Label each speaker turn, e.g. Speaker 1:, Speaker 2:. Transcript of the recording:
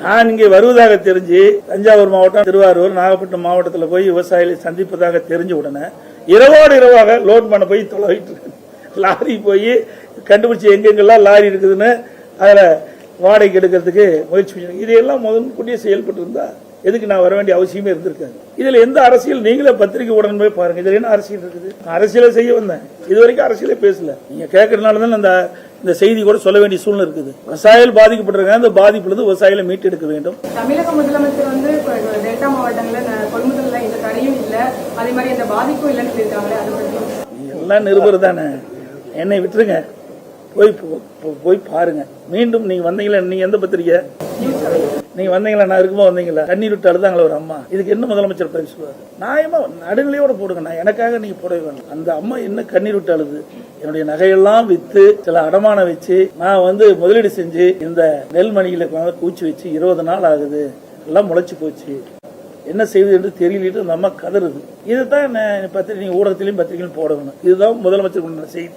Speaker 1: நான் இங்கே வருவதாக தெரிஞ்சு தஞ்சாவூர் மாவட்டம், திருவாரூர், நாகப்பட்டினம் மாவட்டத்தில் போய் விவசாயிகளை சந்திப்பதாக தெரிஞ்ச உடனே இரவோடு இரவாக லோட் பண்ண போய் தொலைவிட்டு லாரி போய் கண்டுபிடிச்சி எங்கெங்கெல்லாம் லாரி இருக்குதுன்னு அதில் வாடகைக்கு எடுக்கிறதுக்கு முயற்சி பண்ணி இதையெல்லாம் முதன்கூட்டியே செயல்பட்டு இருந்தா எதுக்கு நான் வர வேண்டிய அவசியமே இருந்திருக்காது. இதுல எந்த அரசியல், நீங்களே பத்திரிகை உடனே போய் பாருங்க, இதுல என்ன அரசியல் இருக்குது? அரசியலை செய்ய வந்தேன், இது வரைக்கும் அரசியலே பேசல. நீங்க கேட்கறதுனால தான் இந்த செய்தி கூட சொல்ல வேண்டிய சூழ்நிலை இருக்குது. விவசாயிகள் பாதிக்கப்பட்டிருக்காங்க, அந்த பாதிப்புல விவசாயிகளை மீட்டெடுக்க வேண்டும்.
Speaker 2: தமிழக முதலமைச்சர் வந்து டெல்டா மாவட்டங்களில் கொள்முதல்ல இந்த தடையும் இல்ல, அதே மாதிரி அந்த பாதிப்பும் இல்லைன்னு சொல்லியிருக்காங்களே,
Speaker 1: எல்லாம் நிருபர் தானே. என்னை விட்டுருங்க, போய் பாருங்க. மீண்டும் நீங்க வந்தீங்களா? நீங்க எந்த பத்திரிக்கை நீங்க வந்தீங்களா? நான் இருக்கும்போது வந்தீங்களா? தண்ணீர் விட்டு அழுதாங்களா ஒரு அம்மா? இதுக்கு என்ன முதலமைச்சர் பதில் சொல்லுவார்? நியாயமா நடுநிலையோட போடுங்க. நான் எனக்காக நீங்க போடவே வேணும். அந்த அம்மா என்ன கண்ணீர் விட்டு அழுது, என்னுடைய நகையெல்லாம் வித்து சில அடமானம் வச்சு நான் முதலீடு செஞ்சு இந்த நெல்மணிகளை பூச்சி வச்சு 20 நாள் ஆகுது, எல்லாம் முளைச்சு போச்சு, என்ன செய்வது என்று தெரியல. அந்த அம்மா கதறுது. இதுதான் பத்திரிகை, ஊடகத்திலையும் பத்திரிகையும் போடணும். இதுதான் முதலமைச்சர் செய்தி.